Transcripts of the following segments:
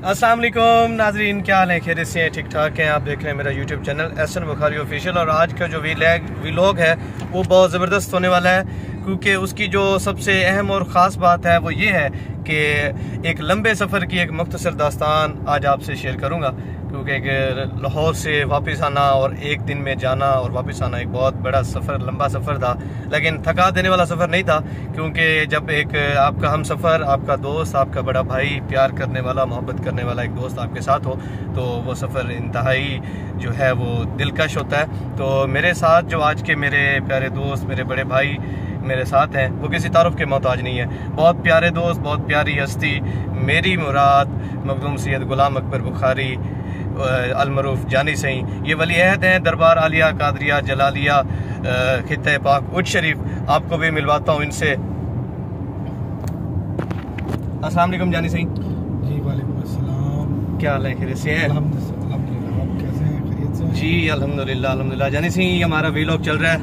अस्सलाम वालेकुम नाजरीन, क्या हाल है? खैरियत से हैं? ठीक ठाक हैं? आप देख रहे हैं मेरा YouTube channel Ehsan Bukhari official. और आज का जो व्लॉग है वो बहुत ज़बरदस्त होने वाला है, क्योंकि उसकी जो सबसे अहम और ख़ास बात है वो ये है कि एक लंबे सफ़र की एक मुख्तसर दास्तान आज आपसे शेयर करूँगा। क्योंकि लाहौर से वापस आना और एक दिन में जाना और वापस आना एक बहुत बड़ा सफ़र, लंबा सफ़र था, लेकिन थका देने वाला सफ़र नहीं था। क्योंकि जब एक आपका हम सफ़र, आपका दोस्त, आपका बड़ा भाई, प्यार करने वाला, मोहब्बत करने वाला एक दोस्त आपके साथ हो तो वो सफ़र इंतहाई जो है वो दिलकश होता है। तो मेरे साथ जो आज के मेरे प्यारे दोस्त, मेरे बड़े भाई मेरे साथ हैं, वो किसी तारुफ के मोहताज नहीं है। बहुत प्यारे दोस्त, बहुत प्यारी हस्ती, मेरी मुराद मखदूम सैयद गुलाम अकबर बुखारी अलमरूफ जानी सही, ये वली अहद हैं दरबार आलिया कादरिया जलालिया खित्ते पाक उच्च शरीफ। आपको भी मिलवाता हूँ इनसे। अस्सलाम वालेकुम जानी सही। जी वालेकुम अस्सलाम। क्या हाल है? खैरियत से हैं? अल्हम्दुलिल्लाह। आप कैसे हैं? खैरियत से? जी अल्हम्दुलिल्लाह अल्हम्दुलिल्लाह। जानी सही, हमारा व्लॉग चल रहा है,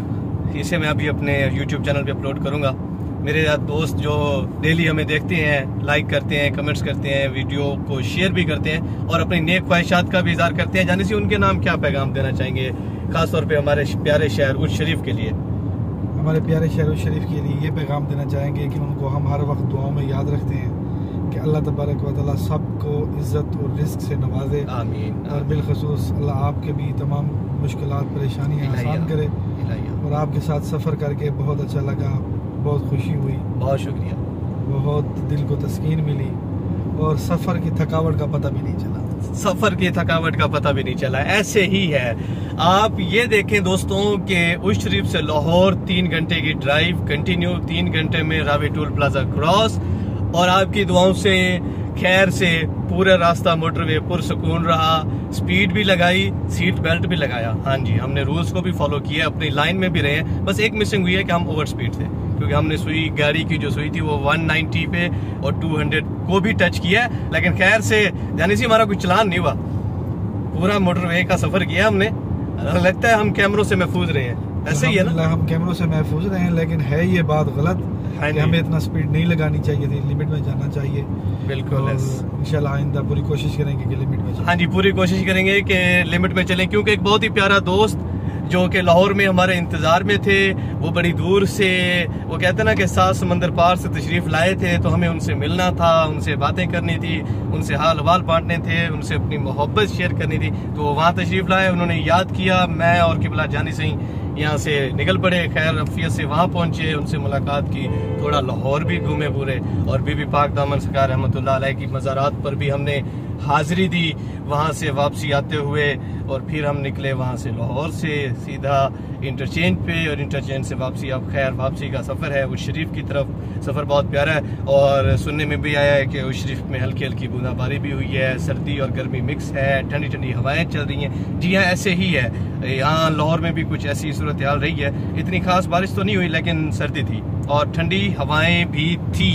इसे मैं अभी अपने यूट्यूब चैनल पे अपलोड करूँगा। मेरे दोस्त जो डेली हमें देखते हैं, लाइक करते हैं, कमेंट्स करते हैं, वीडियो को शेयर भी करते हैं और अपनी नेक ख्वाहिशात का भी इज़हार करते हैं, जाने से उनके नाम क्या पैगाम देना चाहेंगे, खासतौर पे हमारे प्यारे शहर उच्च शरीफ के लिए? हमारे प्यारे शहर उच्च शरीफ के लिए ये पैगाम देना चाहेंगे कि उनको हम हर वक्त दुआओं में याद रखते हैं कि अल्लाह तबारक व तआला सबको इज़्ज़त और रिज़्क से नवाजे। आमीन। और बिलखसूस अल्लाह आपके भी तमाम मुश्किलात परेशानियाँ आसान करे। और आपके साथ सफ़र करके बहुत अच्छा लगा, बहुत खुशी हुई, बहुत शुक्रिया, बहुत दिल को तस्कीन मिली और सफ़र की थकावट का पता भी नहीं चला। सफ़र की थकावट का पता भी नहीं चला, ऐसे ही है। आप ये देखें दोस्तों कि उच्च शरीफ से लाहौर 3 घंटे की ड्राइव कंटिन्यू, 3 घंटे में रावी टोल प्लाजा क्रॉस, और आपकी दुआओं से खैर से पूरा रास्ता मोटरवे पुरसुकून रहा। स्पीड भी लगाई, सीट बेल्ट भी लगाया। हाँ जी, हमने रूल्स को भी फॉलो किया, अपनी लाइन में भी रहे। बस एक मिसिंग हुई है कि हम ओवर स्पीड थे, क्योंकि हमने सुई गाड़ी की जो सुई थी वो 190 पे और 200 को भी टच किया, लेकिन खैर से जाने से हमारा कोई चलान नहीं हुआ। पूरा मोटरवे का सफर किया हमने। लगता है हम कैमरों से महफूज रहे हैं, ऐसे ही है ना? हम कैमरों से महफूज रहे हैं, लेकिन है ये बात गलत कि हमें इतना स्पीड नहीं लगानी चाहिए थी, लिमिट में जाना चाहिए। बिल्कुल, इंशाल्लाह आइंदा पूरी कोशिश करेंगे कि लिमिट में चलें। हाँ जी, पूरी कोशिश करेंगे कि लिमिट में चलें, क्योंकि एक बहुत ही प्यारा दोस्त जो कि लाहौर में हमारे इंतज़ार में थे, वो बड़ी दूर से, वो कहते हैं ना कि 7 समंदर पार से तशरीफ़ लाए थे, तो हमें उनसे मिलना था, उनसे बातें करनी थी, उनसे हाल हवाल बांटने थे, उनसे अपनी मोहब्बत शेयर करनी थी। तो वो वहाँ तशरीफ़ लाए, उन्होंने याद किया, मैं और किबला जानी सही यहाँ से निकल पड़े, खैर रफ़ियत से वहाँ पहुँचे, उनसे मुलाकात की, थोड़ा लाहौर भी घूमे पूरे, और बीबी पाक दामन सरकार रहमतुल्लाह अलैह की मज़ारात पर भी हमने हाज़िरी दी वहाँ से वापसी आते हुए। और फिर हम निकले वहाँ से लाहौर से सीधा इंटरचेंज पे, और इंटरचेंज से वापसी। अब खैर वापसी का सफ़र है उच्च शरीफ की तरफ। सफ़र बहुत प्यारा है, और सुनने में भी आया है कि उच्च शरीफ में हल्की हल्की बूंदाबारी भी हुई है, सर्दी और गर्मी मिक्स है, ठंडी ठंडी हवाएं चल रही हैं। जी हाँ, ऐसे ही है। यहाँ लाहौर में भी कुछ ऐसी सूरत हाल रही है। इतनी खास बारिश तो नहीं हुई, लेकिन सर्दी थी और ठंडी हवाएं भी थी।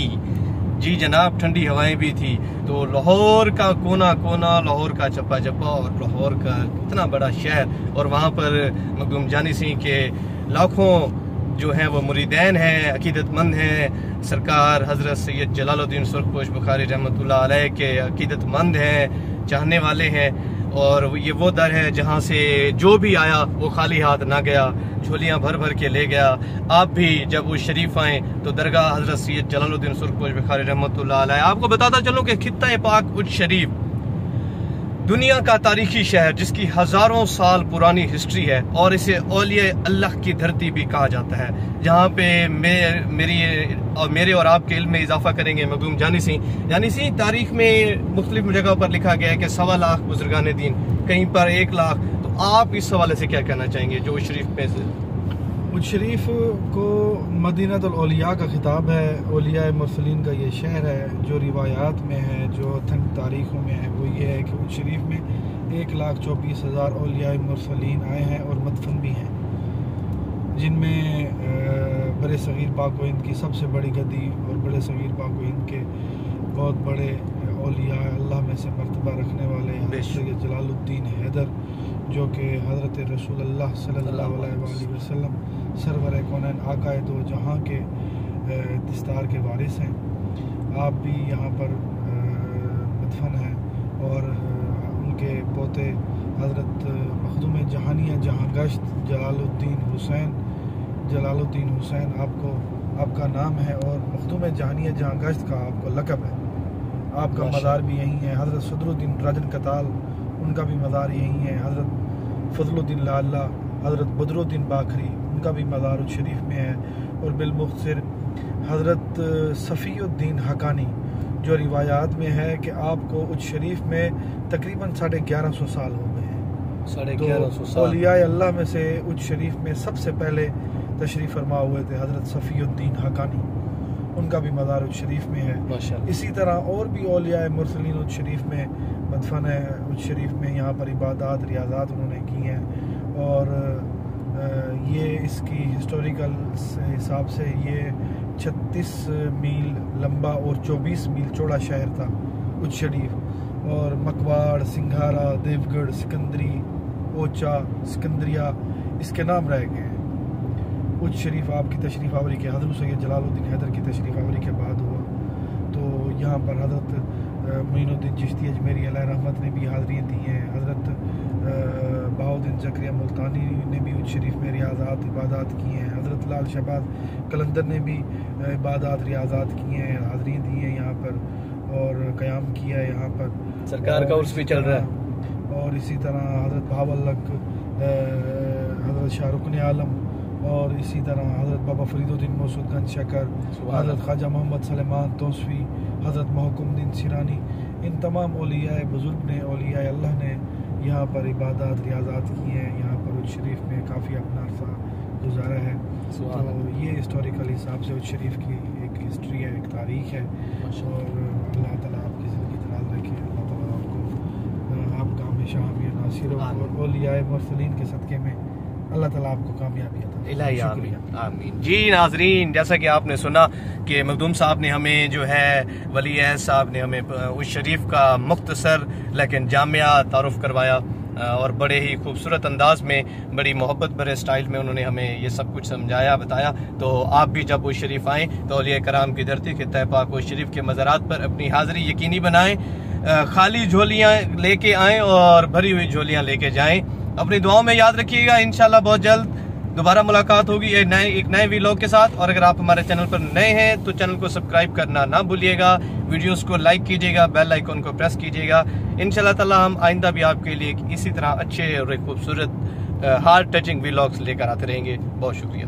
जी जनाब, ठंडी हवाएं भी थी। तो लाहौर का कोना कोना, लाहौर का चप्पा चप्पा, और लाहौर का इतना बड़ा शहर, और वहाँ पर मखदूम जानी सिंह के लाखों जो हैं वो मुरीदैन हैं, अकीदतमंद हैं। सरकार हज़रत सैयद जलालुद्दीन सुर्खपोश बुखारी रहमतुल्लाह अलैह के अकीदतमंद हैं, चाहने वाले हैं। और ये वो दर है जहाँ से जो भी आया वो खाली हाथ ना गया, झोलियाँ भर भर के ले गया। आप भी जब उस शरीफ आएँ तो दरगाह हज़रत सैयद जलालुद्दीन सुर्खपोश बुखारी रहमतुल्लाह अलैह। आपको बताता चलूँ कि खित्ता पाक उच्च शरीफ दुनिया का तारीखी शहर, जिसकी हज़ारों साल पुरानी हिस्ट्री है, और इसे औलिया अल्लाह की धरती भी कहा जाता है, जहाँ पे मेरे और आपके इल्म में इजाफा करेंगे मखदूम जानी सिंह। तारीख में मुख्तलिफ जगह पर लिखा गया है कि 1.25 लाख बुजुर्गान दीन, कहीं पर 1 लाख। तो आप इस हवाले से क्या कहना चाहेंगे? जो शरीफ में से उच्च शरीफ को मदीनतुल औलिया का खिताब है, औलिया मुरसलीन का ये शहर है। जो रिवायात में है, जो अथन तारीखों में है, वो ये है कि उच्च शरीफ में 1,24,000 औलिया मुरसलीन आए हैं और मदफन भी हैं, जिनमें बड़े सगीर पाक व हिंद की सबसे बड़ी गद्दी और बड़े सगीर पाक व हिंद के बहुत बड़े औलिया अल्लाह में से मर्तबा रखने वाले सैयद जलालुद्दीन हैदर, जो कि हज़रत रसूलुल्लाह सल्लल्लाहु अलैहि वसल्लम सरवर कौनैन आकाए दो जहाँ के दस्तार के वारिस हैं। आप भी यहाँ पर मदफन हैं और उनके पोते हज़रत मखदूम जहानिया जहांगश्त जलालुद्दीन हुसैन आपका नाम है और मखदूम जहानिया जहांगश्त का आपको लक़ब है। आपका मज़ार भी यहीं है। हज़रत सदरुद्दीन राजन कताल उनका भी मज़ार यहीं है। हज़रत फजलुद्दीन लाला, हज़रत बदरुद्दीन बाखरी उनका भी मज़ार शरीफ में है। और बिलमुख्तसर हज़रत सफ़ीउद्दीन हकानी जो रिवायात में है कि आपको उच शरीफ में तकरीबन 1150 साल हो गए हैं। 1150 साल। औलियाए अल्लाह में से उच शरीफ में सबसे पहले तशरीफ़ फरमा हुए थे हज़रत सफ़ीउद्दीन हकानी, उनका भी मज़ार उच शरीफ में है। इसी तरह और भी औलियाए मुरसलीन उच शरीफ में मदफन है। उच शरीफ में यहाँ पर इबादत रियाज़ात उन्होंने की हैं। और ये इसकी हिस्टोरिकल हिसाब से ये 36 मील लंबा और 24 मील चौड़ा शहर था उच शरीफ। और मकवाड़, सिंघारा, देवगढ़, सिकंदरी, ओचा, सिकंदरिया इसके नाम रह गए हैं। उच शरीफ आपकी तशरीफ़ आवरी के हज़रत सैयद जलालुद्दीन हैदर की तशरीफ़ आवरी के बाद हुआ। तो यहाँ पर हज़रत मोइनुद्दीन चिश्ती अजमेरी अलैहि रहमत ने भी हाज़िरियाँ दी हैं। हज़रत बहाउद्दीन ज़करिया मुल्तानी ने भी उच शरीफ में रियाज़ात इबादत की हैं। हज़रत लाल शहबाज कलंदर ने भी इबादत रियाज़ात की हैं, हाज़िरियाँ दी हैं यहाँ पर और क़याम किया है यहाँ पर। सरकार का उर्स भी चल रहा है। और इसी तरह हज़रत भावल्लक, हज़रत शाहरुख़ आलम और इसी तरह हज़रत बाबा फरीदुद्दीन मौसूदगंज शकर, हज़रत ख्वाजा मोहम्मद सलेमान तौसवी, हज़रत महकुमुद्दीन सिरानी, इन तमाम औलियाए बुज़ुर्ग ने, औलियाए अल्लाह ने यहाँ पर इबादत रियाज़ात की हैं। यहाँ पर उच शरीफ में काफ़ी अपना अरसा गुजारा है। तो ये हिस्टोरिकल हिसाब से उच शरीफ की एक हिस्ट्री है, एक तारीख़ है। और अल्लाह ताला आपकी ज़िंदगी दराज़ रखे। अल्लाह ताला आपका हमेशा हामी नासिर हो और औलियाए मुरसलीन के सदक़े में अल्लाह ताला आपको कामयाबी अता फरमाए। आमीन। जी नाज़रीन, जैसा कि आपने सुना कि मखदूम साहब ने हमें जो है वली अहद साहब ने हमें उस शरीफ का मुख्तसर लेकिन जामिया तारुफ करवाया और बड़े ही खूबसूरत अंदाज में, बड़ी मोहब्बत भरे स्टाइल में उन्होंने हमें ये सब कुछ समझाया, बताया। तो आप भी जब उस शरीफ आएँ तो औलिया कराम की धरती के तय पाक उस शरीफ के मज़ारात पर अपनी हाज़िरी यकीनी बनाएँ। खाली झोलियाँ लेके आएँ और भरी हुई झोलियाँ लेके जाएँ। अपनी दुआओं में याद रखिएगा। इंशाल्लाह बहुत जल्द दोबारा मुलाकात होगी एक नए वीलॉग के साथ। और अगर आप हमारे चैनल पर नए हैं तो चैनल को सब्सक्राइब करना ना भूलिएगा, वीडियोस को लाइक कीजिएगा, बेल आइकन को प्रेस कीजिएगा। इंशाल्लाह ताला हम आइंदा भी आपके लिए इसी तरह अच्छे और खूबसूरत हार्ट टचिंग वीलॉग्स लेकर आते रहेंगे। बहुत शुक्रिया।